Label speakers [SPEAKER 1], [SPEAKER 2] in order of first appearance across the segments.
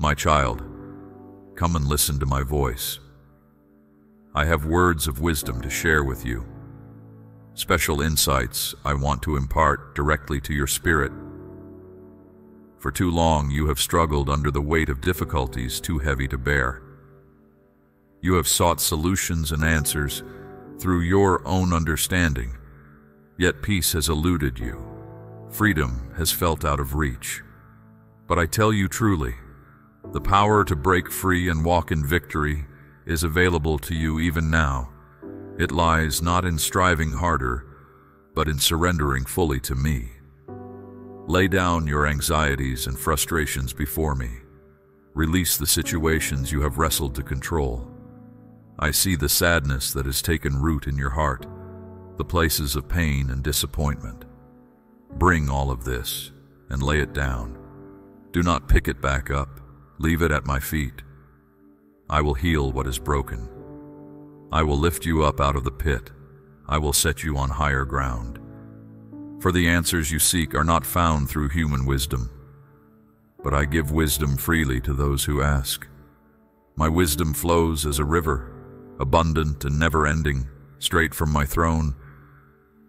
[SPEAKER 1] My child, come and listen to my voice. I have words of wisdom to share with you. Special insights I want to impart directly to your spirit. For too long you have struggled under the weight of difficulties too heavy to bear. You have sought solutions and answers through your own understanding, yet peace has eluded you. Freedom has felt out of reach. But I tell you truly, the power to break free and walk in victory is available to you even now. It lies not in striving harder, but in surrendering fully to me. Lay down your anxieties and frustrations before me. Release the situations you have wrestled to control. I see the sadness that has taken root in your heart, the places of pain and disappointment. Bring all of this and lay it down. Do not pick it back up. Leave it at my feet. I will heal what is broken. I will lift you up out of the pit. I will set you on higher ground. For the answers you seek are not found through human wisdom, but I give wisdom freely to those who ask. My wisdom flows as a river, abundant and never-ending, straight from my throne.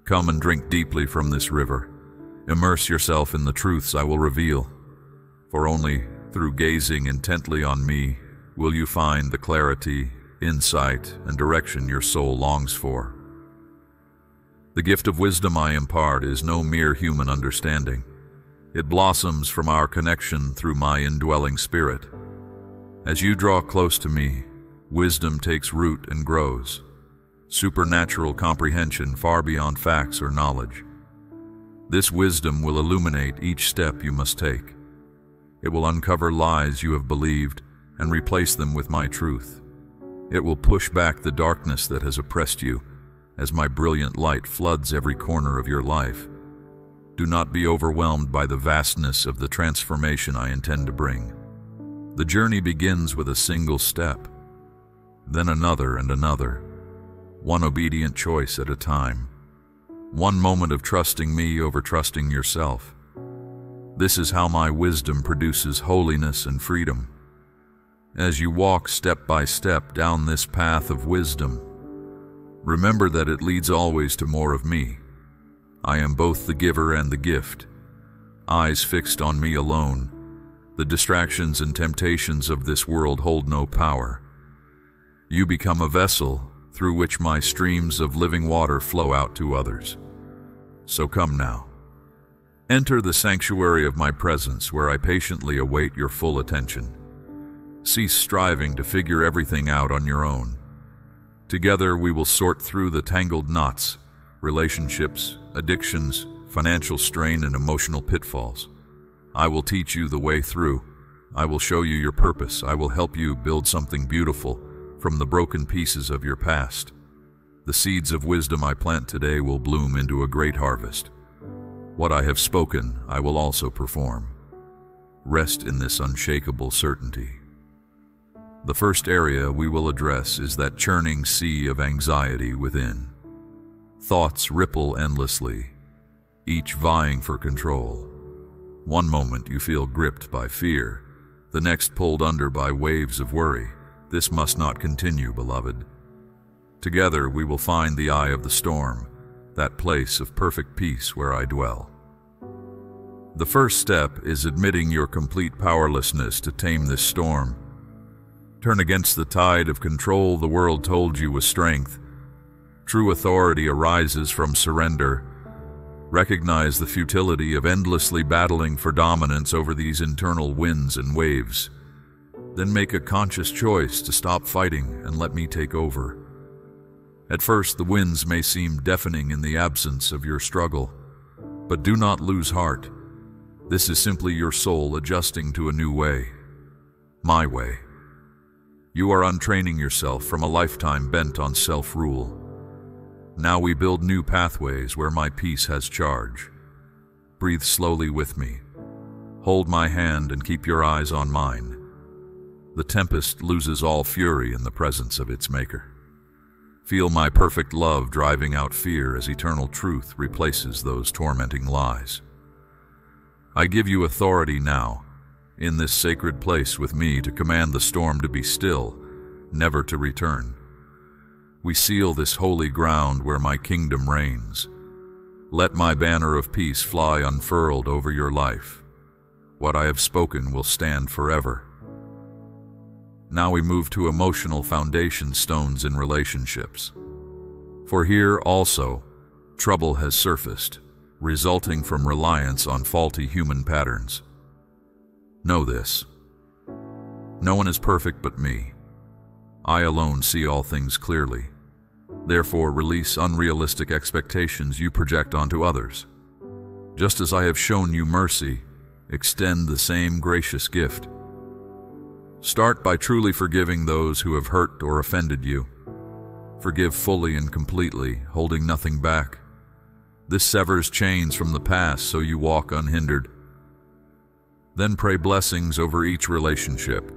[SPEAKER 1] Come and drink deeply from this river. Immerse yourself in the truths I will reveal, for only through gazing intently on me will you find the clarity, insight, and direction your soul longs for. The gift of wisdom I impart is no mere human understanding. It blossoms from our connection through my indwelling spirit. As you draw close to me, wisdom takes root and grows. Supernatural comprehension far beyond facts or knowledge. This wisdom will illuminate each step you must take. It will uncover lies you have believed and replace them with my truth. It will push back the darkness that has oppressed you as my brilliant light floods every corner of your life. Do not be overwhelmed by the vastness of the transformation I intend to bring. The journey begins with a single step, then another and another, one obedient choice at a time. One moment of trusting me over trusting yourself. This is how my wisdom produces holiness and freedom. As you walk step by step down this path of wisdom, remember that it leads always to more of me. I am both the giver and the gift. Eyes fixed on me alone, the distractions and temptations of this world hold no power. You become a vessel through which my streams of living water flow out to others. So come now. Enter the sanctuary of my presence where I patiently await your full attention. Cease striving to figure everything out on your own. Together we will sort through the tangled knots, relationships, addictions, financial strain, and emotional pitfalls. I will teach you the way through. I will show you your purpose. I will help you build something beautiful from the broken pieces of your past. The seeds of wisdom I plant today will bloom into a great harvest. What I have spoken, I will also perform. Rest in this unshakable certainty. The first area we will address is that churning sea of anxiety within. Thoughts ripple endlessly, each vying for control. One moment you feel gripped by fear, the next pulled under by waves of worry. This must not continue, beloved. Together we will find the eye of the storm, that place of perfect peace where I dwell. The first step is admitting your complete powerlessness to tame this storm. Turn against the tide of control the world told you was strength. True authority arises from surrender. Recognize the futility of endlessly battling for dominance over these internal winds and waves. Then make a conscious choice to stop fighting and let me take over. At first, the winds may seem deafening in the absence of your struggle, but do not lose heart. This is simply your soul adjusting to a new way, my way. You are untraining yourself from a lifetime bent on self-rule. Now we build new pathways where my peace has charge. Breathe slowly with me. Hold my hand and keep your eyes on mine. The tempest loses all fury in the presence of its maker. Feel my perfect love driving out fear as eternal truth replaces those tormenting lies. I give you authority now. in this sacred place with me to command the storm to be still, never to return. We seal this holy ground where my kingdom reigns. Let my banner of peace fly unfurled over your life. What I have spoken will stand forever. Now we move to emotional foundation stones in relationships. For here also, trouble has surfaced, resulting from reliance on faulty human patterns. Know this. No one is perfect but me. I alone see all things clearly. Therefore, release unrealistic expectations you project onto others. Just as I have shown you mercy, extend the same gracious gift. Start by truly forgiving those who have hurt or offended you. Forgive fully and completely, holding nothing back. This severs chains from the past so you walk unhindered. Then pray blessings over each relationship.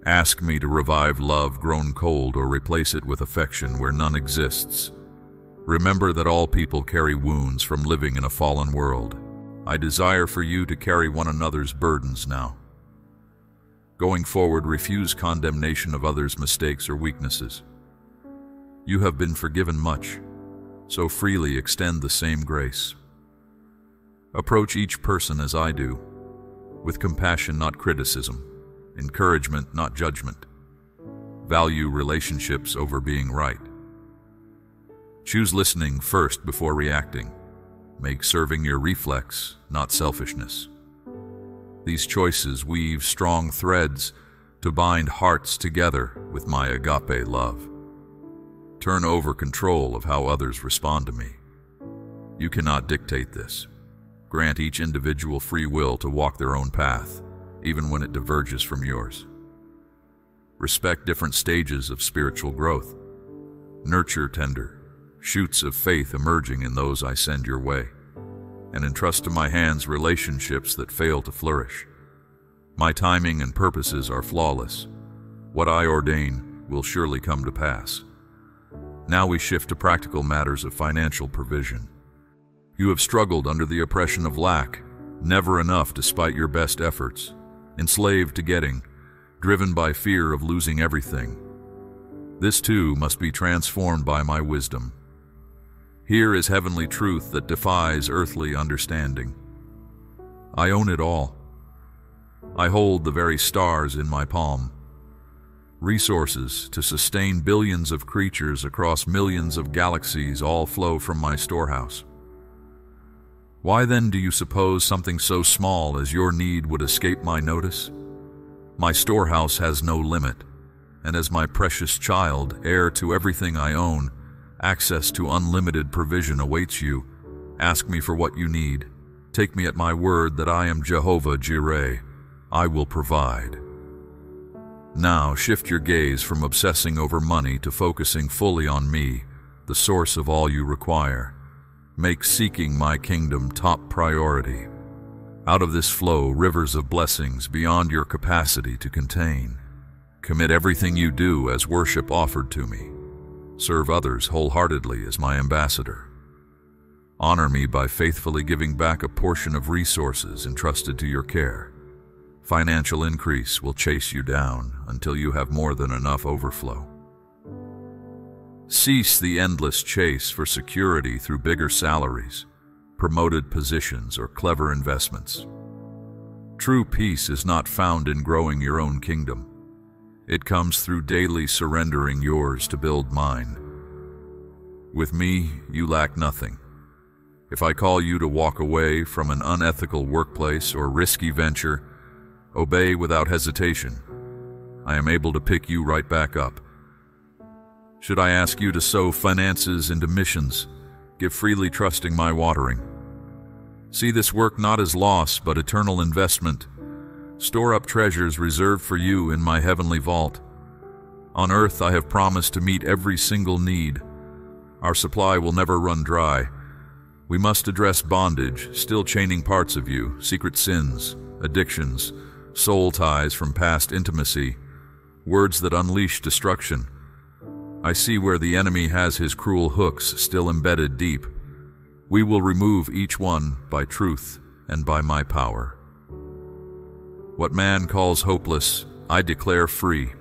[SPEAKER 1] Ask me to revive love grown cold or replace it with affection where none exists. Remember that all people carry wounds from living in a fallen world. I desire for you to carry one another's burdens now. Going forward, refuse condemnation of others' mistakes or weaknesses. You have been forgiven much, so freely extend the same grace. Approach each person as I do, with compassion, not criticism, encouragement, not judgment. Value relationships over being right. Choose listening first before reacting. Make serving your reflex, not selfishness. These choices weave strong threads to bind hearts together with my agape love. Turn over control of how others respond to me. You cannot dictate this. Grant each individual free will to walk their own path, even when it diverges from yours. Respect different stages of spiritual growth. Nurture tender shoots of faith emerging in those I send your way, and entrust to my hands relationships that fail to flourish. My timing and purposes are flawless. What I ordain will surely come to pass. Now we shift to practical matters of financial provision. You have struggled under the oppression of lack, never enough despite your best efforts, enslaved to getting, driven by fear of losing everything. This too must be transformed by my wisdom. Here is heavenly truth that defies earthly understanding. I own it all. I hold the very stars in my palm. Resources to sustain billions of creatures across millions of galaxies all flow from my storehouse. Why then do you suppose something so small as your need would escape my notice? My storehouse has no limit, and as my precious child, heir to everything I own, access to unlimited provision awaits you. Ask me for what you need. Take me at my word that I am Jehovah Jireh. I will provide. Now shift your gaze from obsessing over money to focusing fully on me, the source of all you require. Make seeking my kingdom top priority. Out of this flow rivers of blessings beyond your capacity to contain. Commit everything you do as worship offered to me. Serve others wholeheartedly as my ambassador. Honor me by faithfully giving back a portion of resources entrusted to your care. Financial increase will chase you down until you have more than enough overflow. Cease the endless chase for security through bigger salaries, promoted positions, or clever investments. True peace is not found in growing your own kingdom. It comes through daily surrendering yours to build mine. With me, you lack nothing. If I call you to walk away from an unethical workplace or risky venture, obey without hesitation. I am able to pick you right back up. Should I ask you to sow finances into missions, give freely trusting my watering. See this work not as loss, but eternal investment. Store up treasures reserved for you in my heavenly vault. On earth I have promised to meet every single need. Our supply will never run dry. We must address bondage, still chaining parts of you, secret sins, addictions, soul ties from past intimacy, words that unleash destruction. I see where the enemy has his cruel hooks still embedded deep. We will remove each one by truth and by my power. What man calls hopeless, I declare free.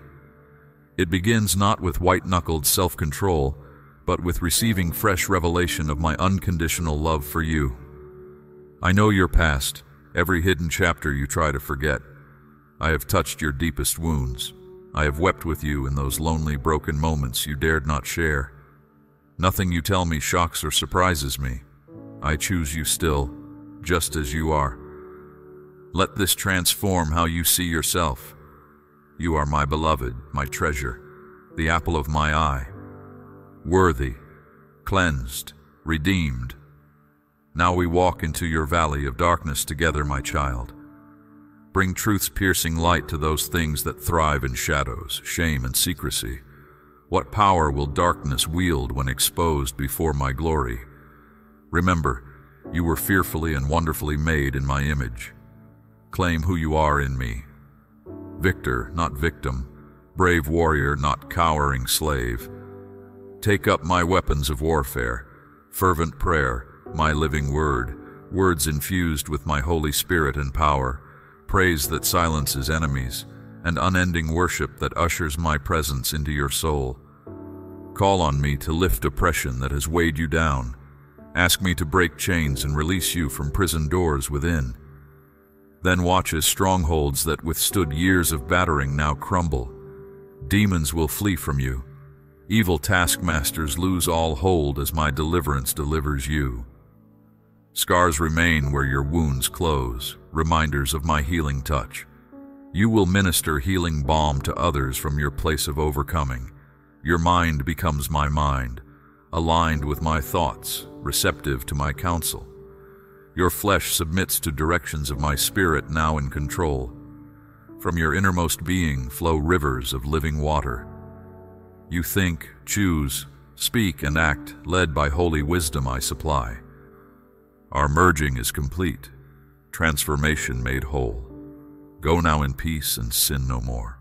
[SPEAKER 1] It begins not with white-knuckled self-control, but with receiving fresh revelation of my unconditional love for you. I know your past, every hidden chapter you try to forget. I have touched your deepest wounds. I have wept with you in those lonely, broken moments you dared not share. Nothing you tell me shocks or surprises me. I choose you still, just as you are. Let this transform how you see yourself. You are my beloved, my treasure, the apple of my eye. Worthy, cleansed, redeemed. Now we walk into your valley of darkness together, my child. Bring truth's piercing light to those things that thrive in shadows, shame, and secrecy. What power will darkness wield when exposed before my glory? Remember, you were fearfully and wonderfully made in my image. Claim who you are in me. Victor, not victim. Brave warrior, not cowering slave. Take up my weapons of warfare. Fervent prayer, my living word. Words infused with my Holy Spirit and power. Praise that silences enemies, and unending worship that ushers my presence into your soul. Call on me to lift oppression that has weighed you down. Ask me to break chains and release you from prison doors within. Then watch as strongholds that withstood years of battering now crumble. Demons will flee from you. Evil taskmasters lose all hold as my deliverance delivers you. Scars remain where your wounds close, reminders of my healing touch. You will minister healing balm to others from your place of overcoming. Your mind becomes my mind, aligned with my thoughts, receptive to my counsel. Your flesh submits to directions of my spirit now in control. From your innermost being flow rivers of living water. You think, choose, speak, and act, led by holy wisdom I supply. Our merging is complete, transformation made whole. Go now in peace and sin no more.